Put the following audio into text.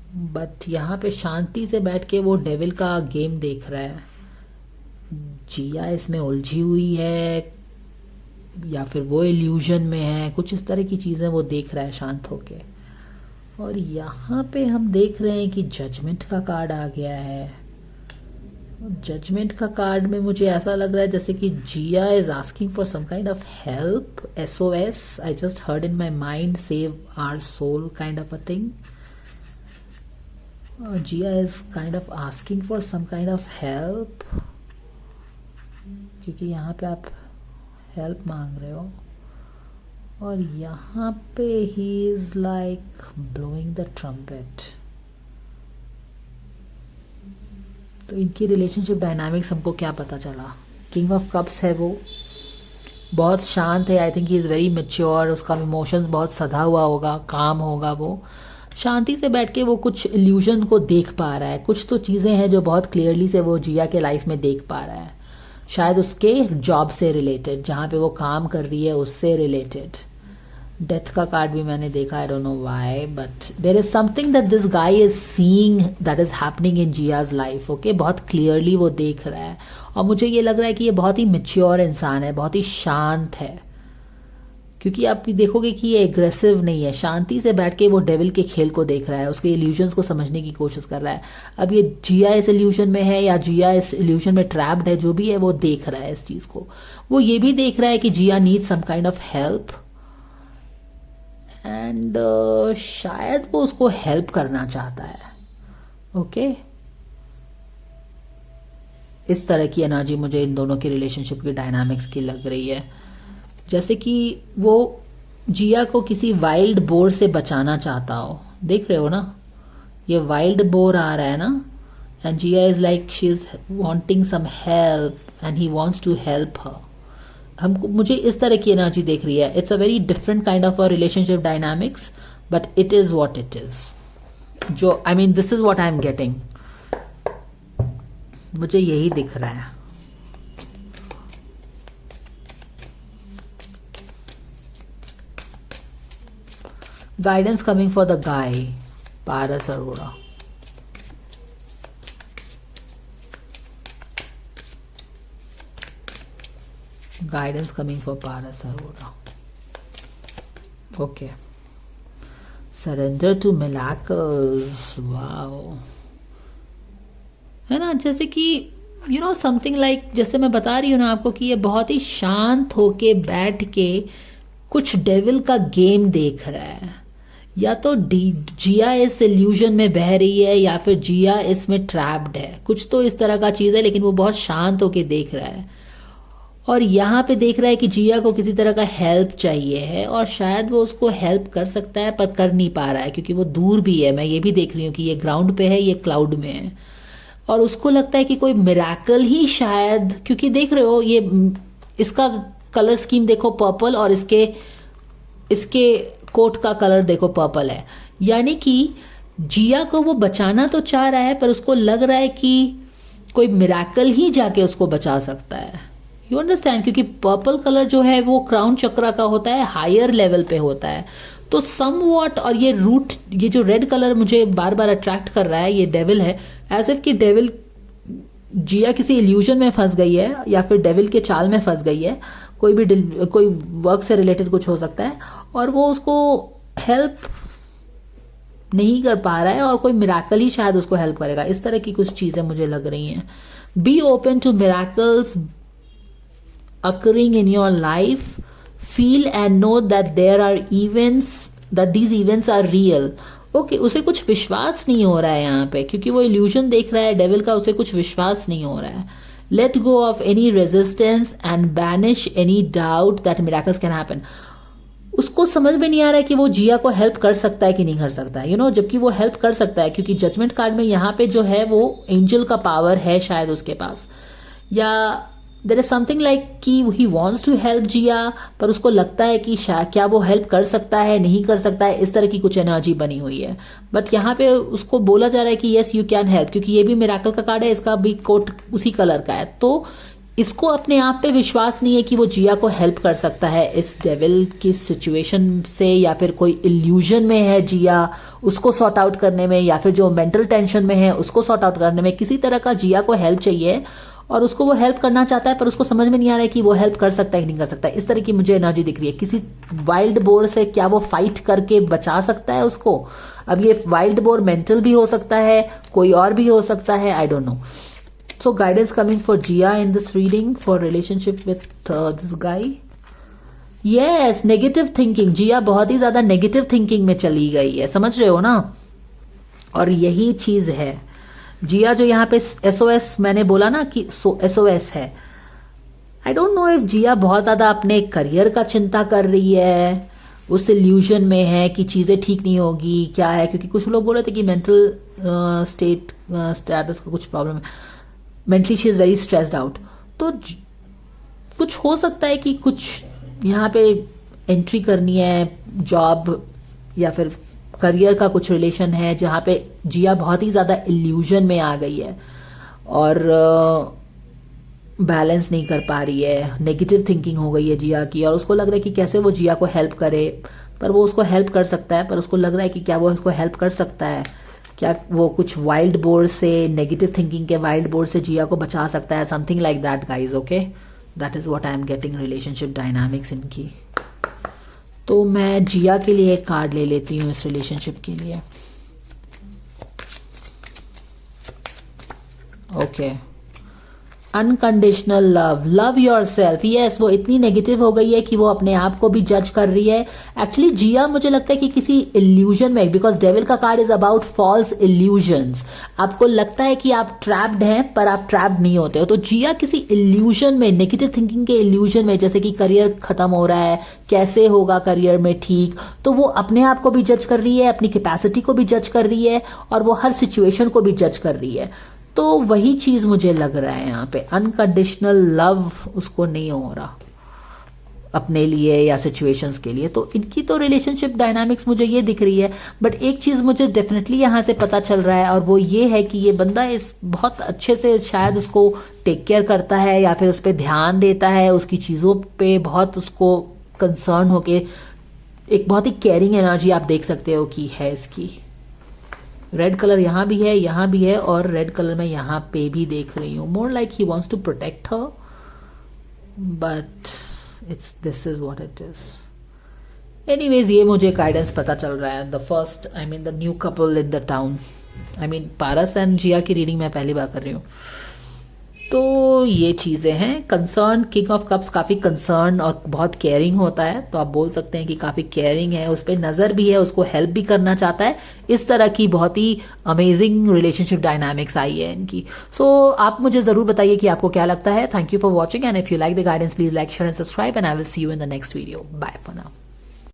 But यहाँ पे शांति से बैठ के वो डेविल का गेम देख रहा है। जिया इसमें उलझी हुई है या फिर वो इल्यूजन में है, कुछ इस तरह की चीज़ें वो देख रहा है शांत होके। और यहाँ पे हम देख रहे हैं कि जजमेंट का कार्ड आ गया है। जजमेंट का कार्ड में मुझे ऐसा लग रहा है जैसे कि Jiya is asking for some kind of help, SOS, I just heard in my mind, save our soul kind of a thing. Jiya is kind of asking for some kind of help, क्योंकि यहाँ पे आप हेल्प मांग रहे हो। और यहाँ पे he is like blowing the trumpet. तो इनकी रिलेशनशिप डायनामिक्स हमको क्या पता चला? किंग ऑफ कप्स है, वो बहुत शांत है। I think he is very mature, उसका इमोशंस बहुत सधा हुआ होगा, काम होगा। वो शांति से बैठ के वो कुछ इल्यूजन को देख पा रहा है। कुछ तो चीज़ें हैं जो बहुत क्लियरली से वो जिया के लाइफ में देख पा रहा है, शायद उसके जॉब से रिलेटेड, जहाँ पे वो काम कर रही है उससे रिलेटेड। डेथ का कार्ड भी मैंने देखा, I don't know why, but there is something that this guy is seeing that is happening in Jia's life. Okay, बहुत क्लियरली वो देख रहा है। और मुझे ये लग रहा है कि ये बहुत ही मैच्योर इंसान है, बहुत ही शांत है, क्योंकि आप भी देखोगे कि ये एग्रेसिव नहीं है। शांति से बैठ के वो डेविल के खेल को देख रहा है, उसके इल्यूजन्स को समझने की कोशिश कर रहा है। अब ये जिया इस इल्यूजन में है या जिया इस इल्यूजन में ट्रैप्ड है, जो भी है वो देख रहा है इस चीज़ को। वो ये भी देख रहा है कि Jiya need some kind of help, and शायद वो उसको हेल्प करना चाहता है। ओके, इस तरह की एनर्जी मुझे इन दोनों की रिलेशनशिप की डायनामिक्स की लग रही है, जैसे कि वो जिया को किसी वाइल्ड बोर से बचाना चाहता हो। देख रहे हो ना, ये वाइल्ड बोर आ रहा है ना, and Jiya is like she is wanting some help and he wants to help her. हमको मुझे इस तरह की एनर्जी देख रही है। It's a very different kind of a relationship dynamics, but it is what it is. जो I mean this is what I am getting, मुझे यही दिख रहा है। Guidance coming for the guy, Paras Arora. Guidance coming for Paras Arora. Okay. Surrender to miracles. Wow. है ना, जैसे कि यू नो समथिंग लाइक, जैसे मैं बता रही हूँ ना आपको कि ये बहुत ही शांत होके बैठ के कुछ डेविल का गेम देख रहा है। या तो जिया इस इल्यूजन में बह रही है या फिर जिया इसमें ट्रैप्ड है, कुछ तो इस तरह का चीज़ है, लेकिन वो बहुत शांत होके देख रहा है। और यहाँ पे देख रहा है कि जिया को किसी तरह का हेल्प चाहिए है, और शायद वो उसको हेल्प कर सकता है पर कर नहीं पा रहा है, क्योंकि वो दूर भी है। मैं ये भी देख रही हूँ कि ये ग्राउंड पे है, ये क्लाउड में है, और उसको लगता है कि कोई मिराकल ही शायद, क्योंकि देख रहे हो ये इसका कलर स्कीम देखो पर्पल, और इसके कोट का कलर देखो पर्पल है। यानी कि जिया को वो बचाना तो चाह रहा है, पर उसको लग रहा है कि कोई मिराकल ही जाके उसको बचा सकता है। यू अंडरस्टैंड, क्योंकि पर्पल कलर जो है वो क्राउन चक्रा का होता है, हायर लेवल पे होता है। तो सम वॉट, और ये रूट, ये जो रेड कलर मुझे बार बार अट्रैक्ट कर रहा है, ये डेविल है। एज इफ कि डेविल, जिया किसी इल्यूजन में फंस गई है या फिर डेविल के चाल में फंस गई है। कोई वर्क से रिलेटेड कुछ हो सकता है, और वो उसको हेल्प नहीं कर पा रहा है, और कोई मिराकल ही शायद उसको हेल्प करेगा। इस तरह की कुछ चीजें मुझे लग रही हैं। Be open to miracles occurring in your life. Feel and know that there are events, that these events are real. Okay, उसे कुछ विश्वास नहीं हो रहा है यहाँ पे, क्योंकि वो इल्यूजन देख रहा है डेविल का, उसे कुछ विश्वास नहीं हो रहा है। Let go of any resistance and banish any doubt that miracles can happen. उसको समझ में नहीं आ रहा है कि वो जिया को हेल्प कर सकता है कि नहीं कर सकता है, जबकि वो हेल्प कर सकता है, क्योंकि जजमेंट कार्ड में यहाँ पे जो है वो एंजल का पावर है शायद उसके पास, या देयर इज समथिंग लाइक कि ही वॉन्ट्स टू हेल्प जिया, पर उसको लगता है कि क्या वो हेल्प कर सकता है, नहीं कर सकता है। इस तरह की कुछ एनर्जी बनी हुई है। बट यहाँ पे उसको बोला जा रहा है कि यस यू कैन हेल्प, क्योंकि ये भी मिराकल का कार्ड है, इसका भी कोट उसी कलर का है। तो इसको अपने आप पे विश्वास नहीं है कि वो जिया को हेल्प कर सकता है इस डेविल की सिचुएशन से, या फिर कोई इल्यूजन में है जिया, उसको सॉर्ट आउट करने में, या फिर जो मेंटल टेंशन में है उसको सॉर्ट आउट करने में। किसी तरह का जिया को हेल्प चाहिए और उसको वो हेल्प करना चाहता है, पर उसको समझ में नहीं आ रहा है कि वो हेल्प कर सकता है कि नहीं कर सकता है। इस तरह की मुझे एनर्जी दिख रही है। किसी वाइल्ड बोर से क्या वो फाइट करके बचा सकता है उसको? अब ये वाइल्ड बोर मेंटल भी हो सकता है, कोई और भी हो सकता है, आई don't no. So guidance coming for Jia in this reading for relationship with this guy. Yes, negative thinking. Jia बहुत ही ज्यादा नेगेटिव थिंकिंग में चली गई है, समझ रहे हो ना? और यही चीज है जिया जो यहाँ पे SOS मैंने बोला ना कि SOS है। आई डोंट नो इफ जिया बहुत ज्यादा अपने करियर का चिंता कर रही है, उस इल्यूजन में है कि चीजें ठीक नहीं होगी, क्या है, क्योंकि कुछ लोग बोल रहे थे कि मेंटल स्टेटस का कुछ प्रॉब्लम है, mentally she is very stressed out. तो कुछ हो सकता है कि कुछ यहाँ पे एंट्री करनी है, जॉब या फिर करियर का कुछ रिलेशन है जहाँ पे जिया बहुत ही ज्यादा इल्यूजन में आ गई है और बैलेंस नहीं कर पा रही है, नेगेटिव थिंकिंग हो गई है जिया की, और उसको लग रहा है कि कैसे वो जिया को हेल्प करे। पर वो उसको हेल्प कर सकता है, पर उसको लग रहा है कि क्या वो उसको हेल्प कर सकता है, क्या वो कुछ वाइल्ड बोर्ड से, नेगेटिव थिंकिंग के वाइल्ड बोर्ड से जिया को बचा सकता है, something like that guys. Okay, that is what I am getting relationship dynamics इनकी। तो मैं जिया के लिए एक कार्ड ले लेती हूँ इस रिलेशनशिप के लिए। Okay, unconditional love, love your self. Yes, वो इतनी नेगेटिव हो गई है कि वो अपने आप को भी जज कर रही है। एक्चुअली जिया मुझे लगता है कि किसी इल्यूजन में, बिकॉज डेविल का card is about false illusions, आपको लगता है कि आप ट्रैप्ड हैं पर आप ट्रैप्ड नहीं होते हो। तो जिया किसी इल्यूजन में, नेगेटिव थिंकिंग के इल्यूजन में, जैसे कि करियर खत्म हो रहा है, कैसे होगा करियर में ठीक, तो वो अपने आप को भी जज कर रही है, अपनी कैपेसिटी को भी जज कर रही है, और वो हर सिचुएशन को भी जज कर रही है। तो वही चीज मुझे लग रहा है यहाँ पे, अनकंडीशनल लव उसको नहीं हो रहा अपने लिए या सिचुएशंस के लिए। तो इनकी तो रिलेशनशिप डायनामिक्स मुझे ये दिख रही है। बट एक चीज मुझे डेफिनेटली यहाँ से पता चल रहा है, और वो ये है कि ये बंदा इस बहुत अच्छे से शायद उसको टेक केयर करता है, या फिर उस पर ध्यान देता है, उसकी चीजों पे बहुत उसको कंसर्न होके, एक बहुत ही केयरिंग एनर्जी आप देख सकते हो कि है इसकी। रेड कलर यहाँ भी है, यहाँ भी है, और रेड कलर में यहाँ पे भी देख रही हूँ। More like he wants to protect her, but it's this is what it is. Anyways, ये मुझे गाइडेंस पता चल रहा है। The first, I mean the new couple in the town, I mean Paras and Jiya की रीडिंग मैं पहली बार कर रही हूँ। तो ये चीजें हैं। कंसर्न, किंग ऑफ कप्स काफी कंसर्न और बहुत केयरिंग होता है, तो आप बोल सकते हैं कि काफी केयरिंग है, उस पर नजर भी है, उसको हेल्प भी करना चाहता है। इस तरह की बहुत ही अमेजिंग रिलेशनशिप डायनामिक्स आई है इनकी। सो आप मुझे जरूर बताइए कि आपको क्या लगता है। Thank you for watching, and if you like the guidance please like, share and subscribe, and I will see you in the next video. Bye for now.